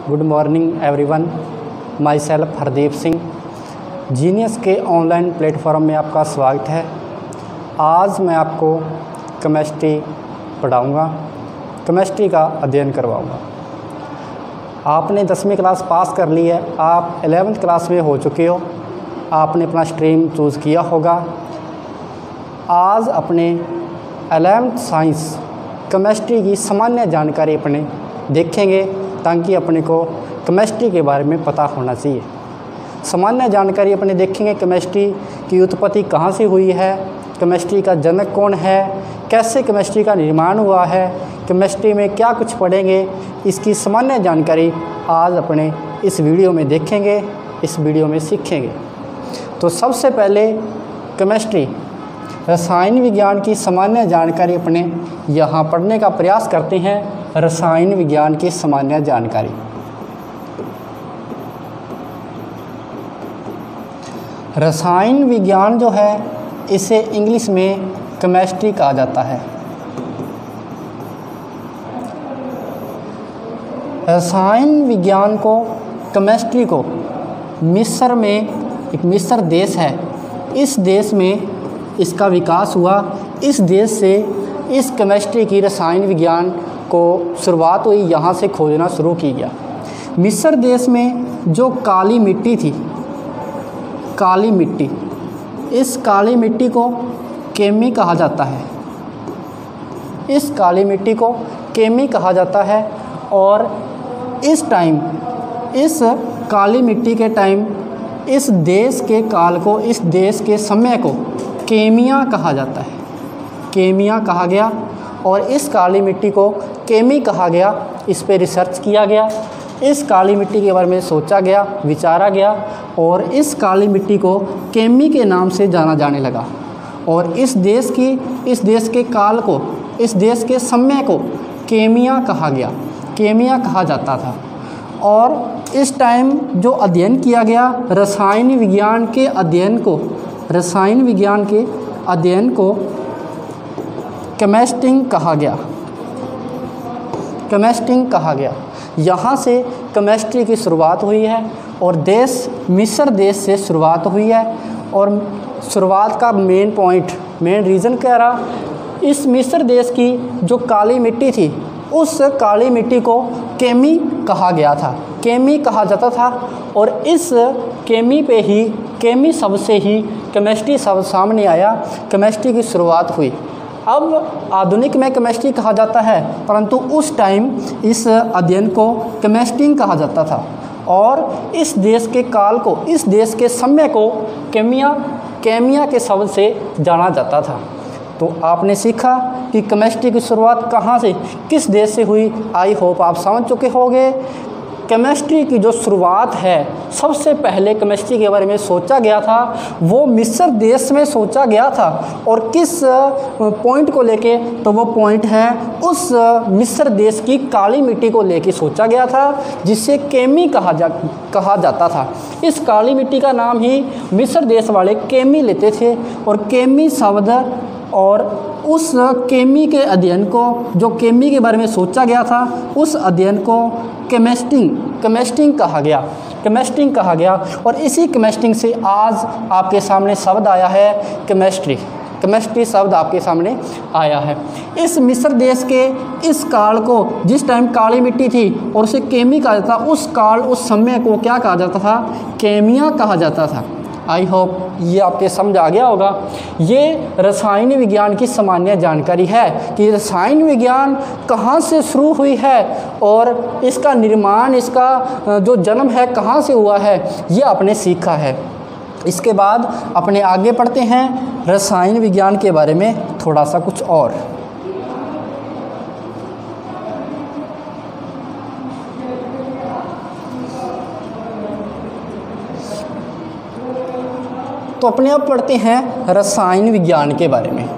Good morning everyone. My self Hardeep Singh, genius के online platform में आपका स्वागत है। आज मैं आपको केमिस्ट्री पढ़ाऊँगा, केमिस्ट्री का अध्ययन करवाऊँगा। आपने 10वीं क्लास पास कर ली है, आप 11th क्लास में हो चुके हो, आपने अपना स्ट्रीम चूज़ किया होगा। आज अपने 11th साइंस केमिस्ट्री की सामान्य जानकारी अपने देखेंगे, ताकि अपने को केमिस्ट्री के बारे में पता होना चाहिए। सामान्य जानकारी अपने देखेंगे, केमिस्ट्री की उत्पत्ति कहाँ से हुई है, केमिस्ट्री का जनक कौन है, कैसे केमिस्ट्री का निर्माण हुआ है, केमिस्ट्री में क्या कुछ पढ़ेंगे, इसकी सामान्य जानकारी आज अपने इस वीडियो में देखेंगे, इस वीडियो में सीखेंगे। तो सबसे पहले केमिस्ट्री रसायन विज्ञान की सामान्य जानकारी अपने यहाँ पढ़ने का प्रयास करते हैं। रसायन विज्ञान की सामान्य जानकारी। रसायन विज्ञान जो है, इसे इंग्लिश में केमिस्ट्री कहा जाता है। रसायन विज्ञान को, केमिस्ट्री को मिस्र में, एक मिस्र देश है, इस देश में इसका विकास हुआ। इस देश से इस केमिस्ट्री की, रसायन विज्ञान को शुरुआत हुई, यहाँ से खोजना शुरू की गया। मिस्र देश में जो काली मिट्टी थी, काली मिट्टी, इस काली मिट्टी को केमी कहा जाता है। इस काली मिट्टी को केमी कहा जाता है। और इस टाइम, इस काली मिट्टी के टाइम, इस देश के काल को, इस देश के समय को केमिया कहा जाता है। केमिया कहा गया और इस काली मिट्टी को केमी कहा गया। इस पे रिसर्च किया गया, इस काली मिट्टी के बारे में सोचा गया, विचारा गया और इस काली मिट्टी को केमी के नाम से जाना जाने लगा। और इस देश की, इस देश के काल को, इस देश के समय को केमिया कहा गया, केमिया कहा जाता था। और इस टाइम जो अध्ययन किया गया, रसायन विज्ञान के अध्ययन को, रसायन विज्ञान के अध्ययन को केमिस्ट्री कहा गया, केमिस्ट्री कहा गया। यहाँ से केमिस्ट्री की शुरुआत हुई है और देश मिस्र देश से शुरुआत हुई है। और शुरुआत का मेन पॉइंट, मेन रीज़न क्या रहा, इस मिस्र देश की जो काली मिट्टी थी, उस काली मिट्टी को केमी कहा गया था, केमी कहा जाता था। और इस केमी पे ही, केमी शब्द से ही केमिस्ट्री शब्द सामने आया, केमिस्ट्री की शुरुआत हुई। अब आधुनिक में केमिस्ट्री कहा जाता है, परंतु उस टाइम इस अध्ययन को केमिस्ट्री कहा जाता था। और इस देश के काल को, इस देश के समय को केमिया, केमिया के शब्द से जाना जाता था। तो आपने सीखा कि केमिस्ट्री की शुरुआत कहाँ से, किस देश से हुई। आई होप आप समझ चुके होंगे। केमिस्ट्री की जो शुरुआत है, सबसे पहले केमिस्ट्री के बारे में सोचा गया था, वो मिस्र देश में सोचा गया था। और किस पॉइंट को लेके, तो वो पॉइंट है उस मिस्र देश की काली मिट्टी को लेके सोचा गया था, जिसे केमी कहा जाता था। इस काली मिट्टी का नाम ही मिस्र देश वाले केमी लेते थे। और केमी शब्द, और उस केमी के अध्ययन को, जो केमी के बारे में सोचा गया था, उस अध्ययन को केमिस्ट्री कहा गया, केमिस्ट्री कहा गया। और इसी केमिस्ट्री से आज आपके सामने शब्द आया है केमिस्ट्री, केमिस्ट्री शब्द आपके सामने आया है। इस मिस्र देश के इस काल को, जिस टाइम काली मिट्टी थी और उसे केमी कहा जाता, उस काल, उस समय को क्या कहा जाता था, केमिया कहा जाता था। आई होप ये आपके समझ आ गया होगा। ये रसायन विज्ञान की सामान्य जानकारी है कि रसायन विज्ञान कहाँ से शुरू हुई है और इसका निर्माण, इसका जो जन्म है कहाँ से हुआ है, ये आपने सीखा है। इसके बाद अपने आगे पढ़ते हैं रसायन विज्ञान के बारे में थोड़ा सा कुछ और। तो अपने आप पढ़ते हैं रसायन विज्ञान के बारे में,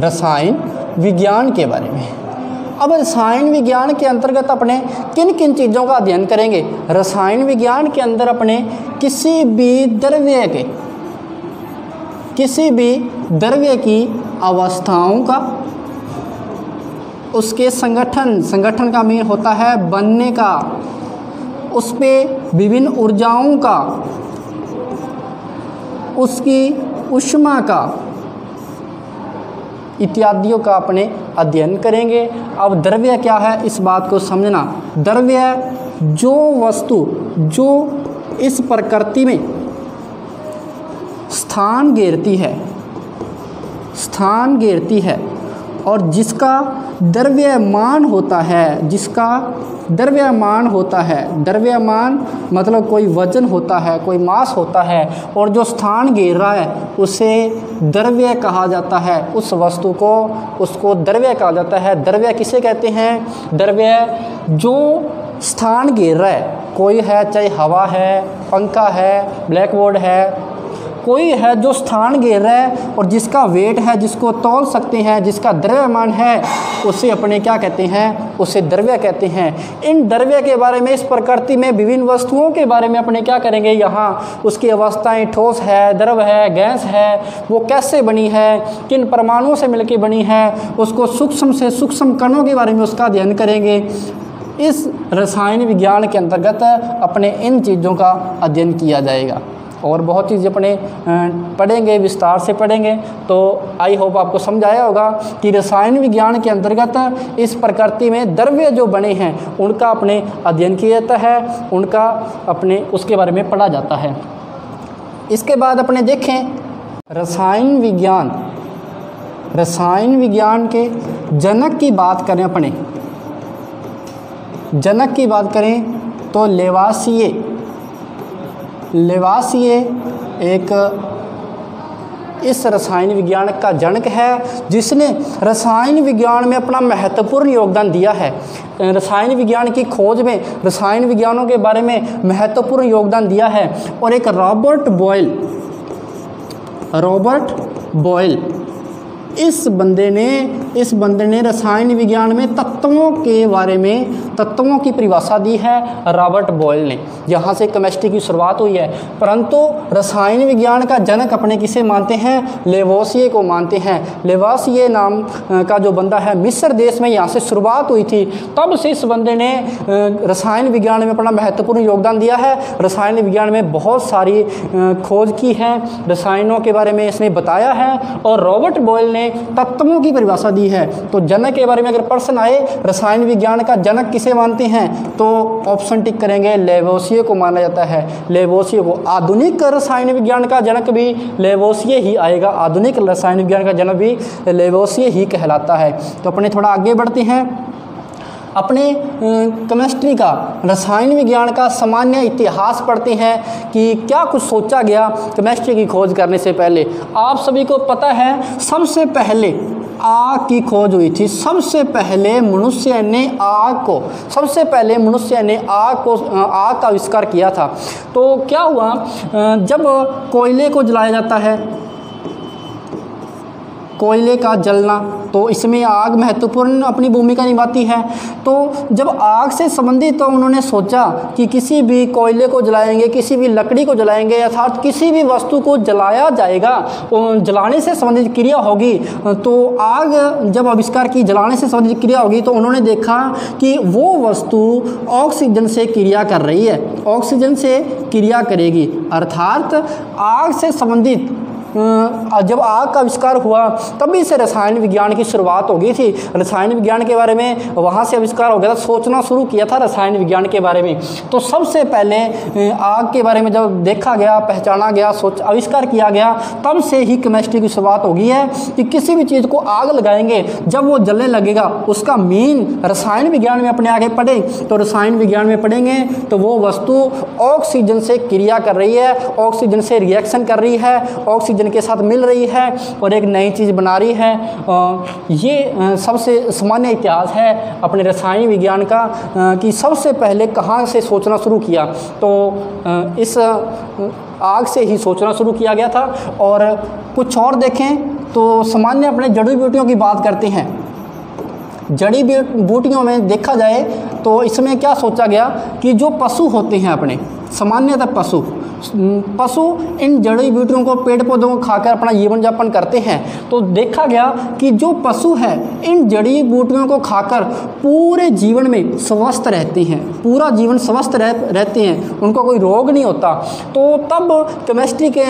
रसायन विज्ञान के बारे में। अब रसायन विज्ञान के अंतर्गत अपने किन किन चीज़ों का अध्ययन करेंगे। रसायन विज्ञान के अंदर अपने किसी भी द्रव्य के, किसी भी द्रव्य की अवस्थाओं का, उसके संगठन का मीन होता है बनने का, उस पे विभिन्न ऊर्जाओं का, उसकी ऊष्मा का इत्यादियों का अपने अध्ययन करेंगे। अब द्रव्य क्या है इस बात को समझना। द्रव्य जो वस्तु जो इस प्रकृति में स्थान घेरती है और जिसका द्रव्यमान होता है, द्रव्यमान मतलब कोई वजन होता है, कोई मास होता है, और जो स्थान घेर रहा है उसे द्रव्य कहा जाता है। उस वस्तु को उसको द्रव्य कहा जाता है। द्रव्य किसे कहते हैं? द्रव्य जो स्थान घेर रहा है, कोई है, चाहे हवा है, पंखा है, ब्लैक बोर्ड है, कोई है जो स्थान घेर रहा है और जिसका वेट है, जिसको तौल सकते हैं, जिसका द्रव्यमान है, उसे अपने क्या कहते हैं? उसे द्रव्य कहते हैं। इन द्रव्य के बारे में, इस प्रकृति में विभिन्न वस्तुओं के बारे में अपने क्या करेंगे यहाँ, उसकी अवस्थाएं ठोस है, द्रव है, गैस है, वो कैसे बनी है, किन परमाणुओं से मिलकर बनी है, उसको सूक्ष्म से सूक्ष्म कणों के बारे में उसका अध्ययन करेंगे। इस रसायन विज्ञान के अंतर्गत अपने इन चीज़ों का अध्ययन किया जाएगा और बहुत चीज़ अपने पढ़ेंगे, विस्तार से पढ़ेंगे। तो आई होप आपको समझ आया होगा कि रसायन विज्ञान के अंतर्गत इस प्रकृति में द्रव्य जो बने हैं उनका अपने अध्ययन किया जाता है, उनका अपने उसके बारे में पढ़ा जाता है। इसके बाद अपने देखें रसायन विज्ञान के जनक की बात करें, अपने जनक की बात करें तो लेवासिए एक इस रसायन विज्ञान का जनक है, जिसने रसायन विज्ञान में अपना महत्वपूर्ण योगदान दिया है। रसायन विज्ञान की खोज में, रसायन विज्ञानों के बारे में महत्वपूर्ण योगदान दिया है। और एक रॉबर्ट बॉयल इस बंदे ने रसायन विज्ञान में तत्वों की परिभाषा दी है रॉबर्ट बॉयल ने। यहाँ से केमिस्ट्री की शुरुआत हुई है। परंतु रसायन विज्ञान का जनक अपने किसे मानते हैं? लेवोसिए को मानते हैं। लेवोसिए नाम का जो बंदा है, मिस्र देश में यहाँ से शुरुआत हुई थी। तब से इस बंदे ने रसायन विज्ञान में अपना महत्वपूर्ण योगदान दिया है। रसायन विज्ञान में बहुत सारी खोज की है, रसायनों के बारे में इसने बताया है। और रॉबर्ट बॉयल ने तत्वों की परिभाषा दी है। तो जनक के बारे में अगर प्रश्न आए, रसायन विज्ञान का जनक किसे मानते हैं, तो ऑप्शन टिक करेंगे, लेवोसिए को माना जाता है। लेवोसिए को। आधुनिक रसायन विज्ञान का जनक भी लेवोसिए ही आएगा। आधुनिक रसायन विज्ञान का जनक भी लेवोसिए ही कहलाता है। तो अपने थोड़ा आगे बढ़ते हैं। अपने केमिस्ट्री का, रसायन विज्ञान का सामान्य इतिहास पढ़ते हैं कि क्या कुछ सोचा गया केमिस्ट्री की खोज करने से पहले। आप सभी को पता है सबसे पहले आग की खोज हुई थी। सबसे पहले मनुष्य ने आग का आविष्कार किया था। तो क्या हुआ, जब कोयले को जलाया जाता है, कोयले का जलना, तो इसमें आग महत्वपूर्ण अपनी भूमिका निभाती है। तो जब आग से संबंधित, तो उन्होंने सोचा कि किसी भी कोयले को जलाएंगे, किसी भी लकड़ी को जलाएंगे, अर्थात किसी भी वस्तु को जलाया जाएगा, जलाने से संबंधित क्रिया होगी। तो आग जब आविष्कार की, जलाने से संबंधित क्रिया होगी, तो उन्होंने देखा कि वो वस्तु ऑक्सीजन से क्रिया कर रही है, ऑक्सीजन से क्रिया करेगी। अर्थात आग से संबंधित जब आग का आविष्कार हुआ तभी से रसायन विज्ञान की शुरुआत हो गई थी। रसायन विज्ञान के बारे में वहाँ से आविष्कार हो गया था, सोचना शुरू किया था रसायन विज्ञान के बारे में। तो सबसे पहले आग के बारे में जब देखा गया, पहचाना गया, आविष्कार किया गया, तब से ही केमिस्ट्री की शुरुआत हो गई है कि किसी भी चीज़ को आग लगाएंगे, जब वो जलने लगेगा, उसका मीन रसायन विज्ञान में अपने आगे पढ़े, तो रसायन विज्ञान में पढ़ेंगे तो वो वस्तु ऑक्सीजन से क्रिया कर रही है, ऑक्सीजन से रिएक्शन कर रही है, ऑक्सीजन के साथ मिल रही है और एक नई चीज़ बना रही है। ये सबसे सामान्य इतिहास है अपने रसायन विज्ञान का कि सबसे पहले कहाँ से सोचना शुरू किया। तो इस आग से ही सोचना शुरू किया गया था। और कुछ और देखें तो सामान्य अपने जड़ी बूटियों की बात करते हैं। जड़ी बूटियों में देखा जाए तो इसमें क्या सोचा गया कि जो पशु होते हैं, अपने सामान्यतः पशु इन जड़ी बूटियों को, पेड़ पौधों को खाकर अपना जीवन यापन करते हैं, तो देखा गया कि जो पशु है इन जड़ी बूटियों को खाकर पूरे जीवन में स्वस्थ रहते हैं, पूरा जीवन स्वस्थ रहते हैं, उनको कोई रोग नहीं होता। तो तब केमिस्ट्री के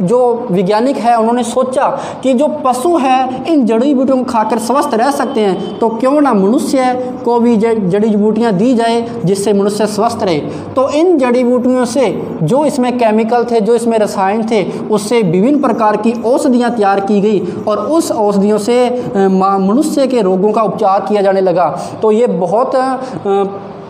जो वैज्ञानिक है उन्होंने सोचा कि जो पशु है इन जड़ी बूटियों को खाकर स्वस्थ रह सकते हैं, तो क्यों ना मनुष्य को भी जड़ी बूटियाँ दी जाए जिससे मनुष्य स्वस्थ रहे। तो इन जड़ी बूटियों से जो इसमें केमिकल थे, जो इसमें रसायन थे, उससे विभिन्न प्रकार की औषधियाँ तैयार की गई और उस औषधियों से मनुष्य के रोगों का उपचार किया जाने लगा। तो ये बहुत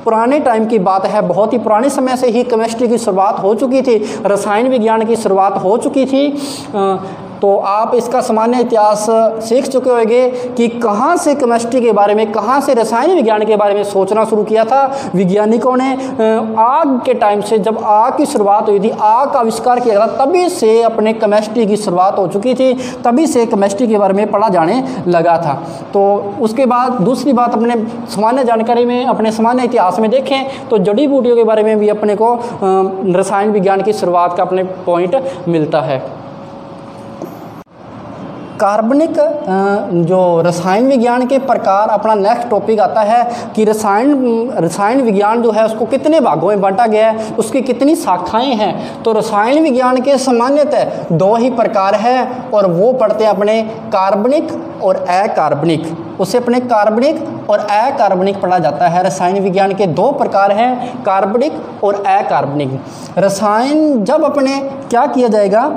पुराने टाइम की बात है, बहुत ही पुराने समय से ही केमिस्ट्री की शुरुआत हो चुकी थी, रसायन विज्ञान की शुरुआत हो चुकी थी। तो आप इसका सामान्य इतिहास सीख चुके होंगे कि कहाँ से केमिस्ट्री के बारे में, कहाँ से रसायन विज्ञान के बारे में सोचना शुरू किया था वैज्ञानिकों ने। आग के टाइम से, जब आग की शुरुआत हुई थी, आग का आविष्कार किया था, तभी से अपने केमिस्ट्री की शुरुआत हो चुकी थी, तभी से केमिस्ट्री के बारे में पढ़ा जाने लगा था। तो उसके बाद दूसरी बात, अपने सामान्य जानकारी में, अपने सामान्य इतिहास में देखें तो जड़ी बूटियों के बारे में भी अपने को रसायन विज्ञान की शुरुआत का अपने पॉइंट मिलता है। कार्बनिक जो रसायन विज्ञान के प्रकार, अपना नेक्स्ट टॉपिक आता है कि रसायन विज्ञान जो है उसको कितने भागों में बांटा गया है, उसकी कितनी शाखाएं हैं। तो रसायन विज्ञान के सामान्यतः दो ही प्रकार है और वो पढ़ते हैं अपने कार्बनिक और अकार्बनिक। उसे अपने कार्बनिक और अकार्बनिक पढ़ा जाता है। रसायन विज्ञान के दो प्रकार हैं, कार्बनिक और अकार्बनिक। रसायन जब अपने क्या किया जाएगा,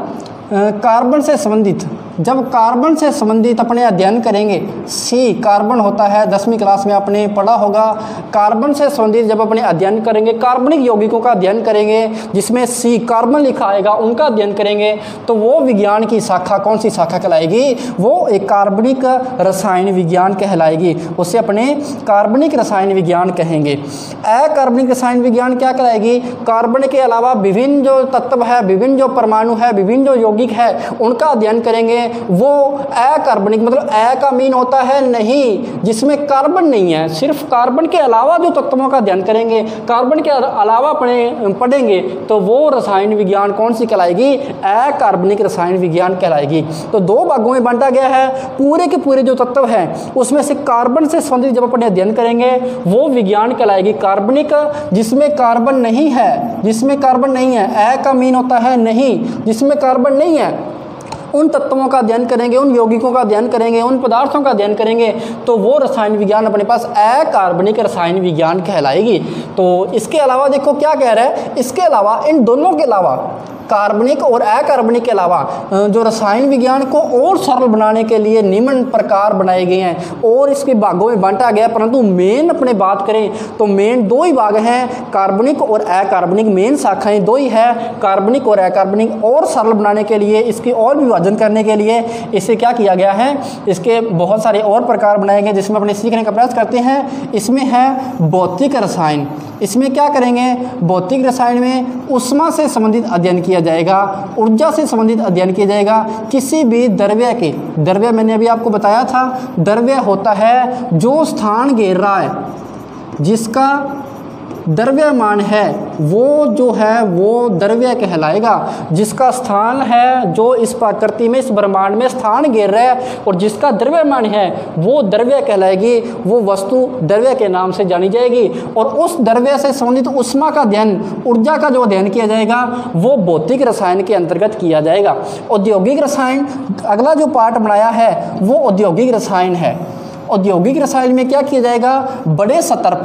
कार्बन से संबंधित, जब कार्बन से संबंधित अपने अध्ययन करेंगे, सी कार्बन होता है, 10वीं क्लास में आपने पढ़ा होगा। कार्बन से संबंधित जब अपने अध्ययन करेंगे, कार्बनिक यौगिकों का अध्ययन करेंगे, जिसमें सी कार्बन लिखा आएगा, उनका अध्ययन करेंगे, तो वो विज्ञान की शाखा कौन सी शाखा कहलाएगी, वो एक कार्बनिक रसायन विज्ञान कहलाएगी। उसे अपने कार्बनिक रसायन विज्ञान कहेंगे। अकार्बनिक रसायन विज्ञान क्या कहलाएगी, कार्बन के अलावा विभिन्न जो तत्व है, विभिन्न जो परमाणु है, विभिन्न जो यौगिक है, उनका अध्ययन करेंगे। वो अकार्बनिक, मतलब अ का मीन होता है नहीं, जिसमें कार्बन नहीं है, सिर्फ कार्बन के अलावा जो तत्वों का अध्ययन करेंगे, कार्बन के अलावा पढ़ेंगे, तो वो रसायन विज्ञान कौन सी कहलाएगी, अकार्बनिक रसायन विज्ञान कहलाएगी। तो दो भागों में बांटा गया है। पूरे के पूरे जो तत्व हैं उसमें से कार्बन से संबंधित जब अपने अध्ययन करेंगे वो विज्ञान कहलाएगी कार्बनिक। जिसमें कार्बन नहीं है, जिसमें कार्बन नहीं है, अ का मीन होता है नहीं, जिसमें कार्बन नहीं है, उन तत्वों का अध्ययन करेंगे, उन यौगिकों का अध्ययन करेंगे, उन पदार्थों का अध्ययन करेंगे, तो वो रसायन विज्ञान अपने पास अकार्बनिक रसायन विज्ञान कहलाएगी। तो इसके अलावा देखो क्या कह रहा है, इसके अलावा, इन दोनों के अलावा, कार्बनिक और अकार्बनिक के अलावा जो रसायन विज्ञान को और सरल बनाने के लिए निम्न प्रकार बनाए गए हैं और इसके भागों में बांटा गया। परंतु मेन अपने बात करें तो मेन दो ही भाग हैं, कार्बनिक और अकार्बनिक। मेन शाखाएं दो ही है, कार्बनिक और अकार्बनिक। और सरल बनाने के लिए, इसकी और विभाजन करने के लिए इसे क्या किया गया है, इसके बहुत सारे और प्रकार बनाए गए जिसमें अपने सीखने का प्रयास करते हैं। इसमें है भौतिक रसायन। इसमें क्या करेंगे, भौतिक रसायन में ऊष्मा से संबंधित अध्ययन किया जाएगा, ऊर्जा से संबंधित अध्ययन किया जाएगा। किसी भी द्रव्य के, द्रव्य मैंने अभी आपको बताया था, द्रव्य होता है जो स्थान घेर रहा है, जिसका द्रव्यमान है, वो जो है वो द्रव्य कहलाएगा। जिसका स्थान है, जो इस प्रकृति में, इस ब्रह्मांड में स्थान घेर रहा है और जिसका द्रव्यमान है वो द्रव्य कहलाएगी। वो वस्तु द्रव्य के नाम से जानी जाएगी। और उस द्रव्य से संबंधित ऊष्मा का अध्ययन, ऊर्जा का जो अध्ययन किया जाएगा वो भौतिक रसायन के अंतर्गत किया जाएगा। औद्योगिक रसायन, अगला जो पार्ट बनाया है वो औद्योगिक रसायन है। औद्योगिक रसायन में क्या किया जाएगा, बड़े स्तर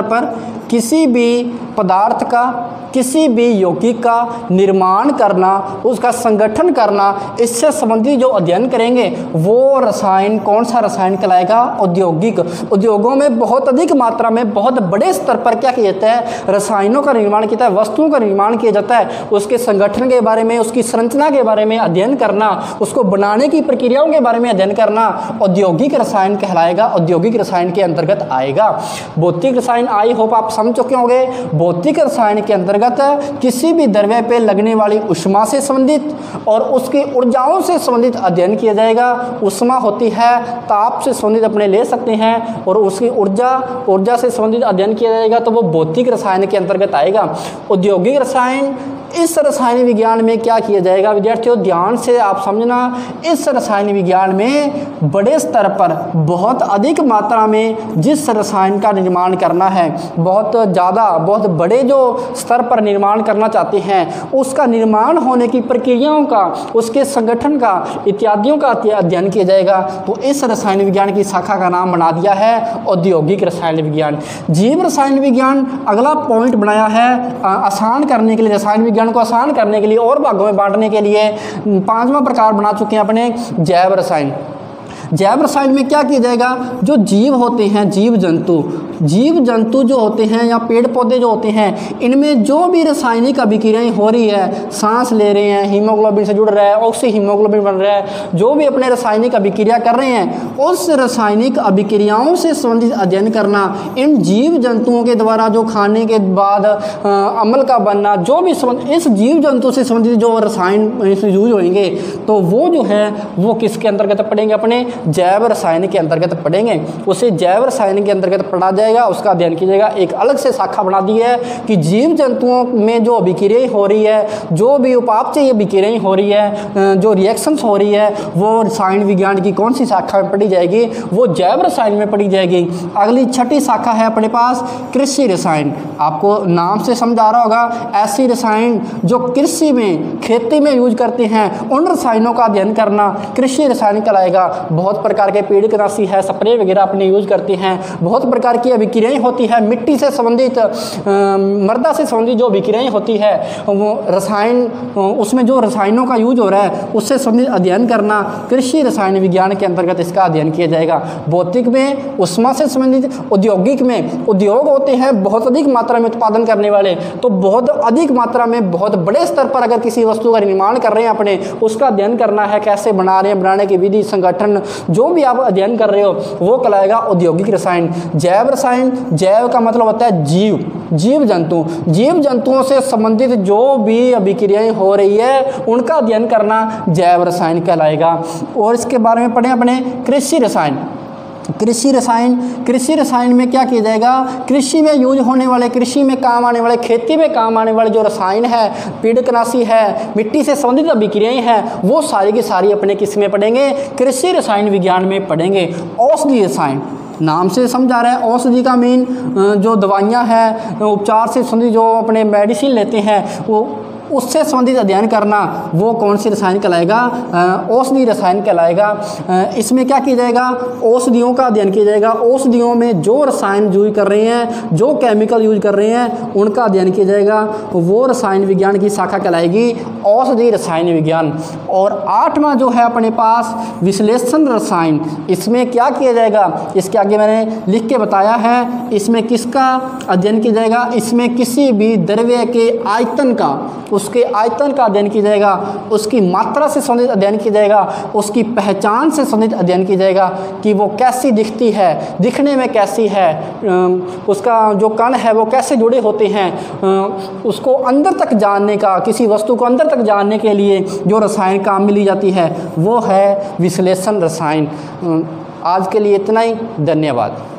पर किसी भी पदार्थ का, किसी भी यौगिक का निर्माण करना, उसका संगठन करना, इससे संबंधित जो अध्ययन करेंगे वो रसायन, कौन सा रसायन कहलाएगा, औद्योगिक। उद्योगों में बहुत अधिक मात्रा में, बहुत बड़े स्तर पर क्या किया जाता है, रसायनों का निर्माण किया जाता है, वस्तुओं का निर्माण किया जाता है। उसके संगठन के बारे में, उसकी संरचना के बारे में अध्ययन करना, उसको बनाने की प्रक्रियाओं के बारे में अध्ययन करना औद्योगिक रसायन कहलाएगा, औद्योगिक रसायन के अंतर्गत आएगा। भौतिक रसायन आई होप आप समझ चुके होंगे। भौतिक रसायन के अंतर्गत किसी भी द्रव्य पे लगने वाली ऊष्मा से संबंधित और उसकी ऊर्जाओं से संबंधित अध्ययन किया जाएगा। ऊष्मा होती है ताप से संबंधित अपने ले सकते हैं, और उसकी ऊर्जा से संबंधित अध्ययन किया जाएगा, तो वो भौतिक रसायन के अंतर्गत आएगा। औद्योगिक रसायन, इस रसायन विज्ञान में क्या किया जाएगा विद्यार्थियों, ध्यान से आप समझना। इस रसायन विज्ञान में बड़े स्तर पर बहुत अधिक मात्रा में जिस रसायन का निर्माण करना है, बहुत ज़्यादा बहुत बड़े जो स्तर पर निर्माण करना चाहते हैं, उसका निर्माण होने की प्रक्रियाओं का, उसके संगठन का, इत्यादियों का अध्ययन किया जाएगा। तो इस रसायन विज्ञान की शाखा का नाम बना दिया है औद्योगिक रसायन विज्ञान। जीव रसायन विज्ञान अगला पॉइंट बनाया है आसान करने के लिए, रसायन विज्ञान को आसान करने के लिए और भागों में बांटने के लिए 5वां प्रकार बना चुके हैं अपने जैव रसायन। जैव रसायन में क्या किया जाएगा, जो जीव होते हैं, जीव जंतु जो होते हैं या पेड़ पौधे जो होते हैं, इनमें जो भी रासायनिक अभिक्रियाएं हो रही है, सांस ले रहे हैं, हीमोग्लोबिन से जुड़ रहा है, ऑक्सी हीमोग्लोबिन बन रहा है, जो भी अपने रासायनिक अभिक्रिया कर रहे हैं, उस रासायनिक अभिक्रियाओं से संबंधित अध्ययन करना, इन जीव जंतुओं के द्वारा जो खाने के बाद अम्ल का बनना, जो भी इस जीव जंतु से संबंधित जो रसायन यूज होंगे, तो वो जो है वो किसके अंतर्गत पड़ेंगे, अपने जैव रसायन के अंतर्गत पढ़ेंगे। उसे जैव रसायन के अंतर्गत पढ़ा जाएगा, उसका अध्ययन किया जाएगा। एक अलग से शाखा बना दी है कि जीव जंतुओं में जो अभिक्रियाएं हो रही है, जो भी उपापचय अभिक्रियाएं हो रही है, जो रिएक्शंस हो रही है, वो रसायन विज्ञान की कौन सी शाखा में पढ़ी जाएगी, वो जैव रसायन में पढ़ी जाएगी। अगली छठी शाखा है अपने पास कृषि रसायन। आपको नाम से समझ आ रहा होगा, ऐसी रसायन जो कृषि में, खेती में यूज करते हैं, उन रसायनों का अध्ययन करना कृषि रसायन कहलाएगा। बहुत प्रकार के पीड़कनाशी है, स्प्रे वगैरह अपने यूज करते हैं, बहुत प्रकार की अभिक्रियाएं होती है, मिट्टी से संबंधित, मृदा से संबंधित जो अभिक्रियाएं होती है, वो रसायन, उसमें जो रसायनों का यूज हो रहा है उससे संबंधित अध्ययन करना कृषि रसायन विज्ञान के अंतर्गत इसका अध्ययन किया जाएगा। भौतिक में ऊष्मा से संबंधित, औद्योगिक में उद्योग होते हैं बहुत अधिक मात्रा में उत्पादन करने वाले, तो बहुत अधिक मात्रा में बहुत बड़े स्तर पर अगर किसी वस्तु का निर्माण कर रहे हैं अपने, उसका अध्ययन करना है, कैसे बना रहे हैं, बनाने की विधि, संगठन, जो भी आप अध्ययन कर रहे हो वो कहलाएगा औद्योगिक रसायन। जैव रसायन, जैव का मतलब होता है जीव जंतुओं से संबंधित जो भी अभिक्रियाएं हो रही है उनका अध्ययन करना जैव रसायन कहलाएगा। और इसके बारे में पढ़ें अपने कृषि रसायन में क्या किया जाएगा, कृषि में यूज होने वाले, कृषि में काम आने वाले, खेती में काम आने वाले जो रसायन है, पीड़कनाशी है, मिट्टी से संबंधित अभिक्रियाएं हैं, वो सारी की सारी अपने किस में पढ़ेंगे, कृषि रसायन विज्ञान में पढ़ेंगे। औषधि रसायन, नाम से समझा रहे हैं, औषधि का मीन जो दवाइयाँ हैं, उपचार से संबंधित जो अपने मेडिसिन लेते हैं, वो उससे संबंधित अध्ययन करना, वो कौन सी रसायन कहलाएगा, औषधि रसायन कहलाएगा। इसमें क्या किया जाएगा, औषधियों का अध्ययन किया जाएगा। औषधियों में जो रसायन यूज कर रहे हैं, जो केमिकल यूज कर रहे हैं, उनका अध्ययन किया जाएगा, वो रसायन विज्ञान की शाखा कहलाएगी औषधि रसायन विज्ञान। और 8वां जो है अपने पास विश्लेषण रसायन, इसमें क्या किया जाएगा, इसके आगे मैंने लिख के बताया है, इसमें किसका अध्ययन किया जाएगा, इसमें किसी भी द्रव्य के आयतन का, उसके आयतन का अध्ययन किया जाएगा, उसकी मात्रा से संबंधित अध्ययन किया जाएगा, उसकी पहचान से संबंधित अध्ययन किया जाएगा कि वो कैसी दिखती है, दिखने में कैसी है, उसका जो कण है वो कैसे जुड़े होते हैं, उसको अंदर तक जानने का, किसी वस्तु को अंदर तक जानने के लिए जो रसायन काम में ली जाती है वो है विश्लेषण रसायन। आज के लिए इतना ही, धन्यवाद।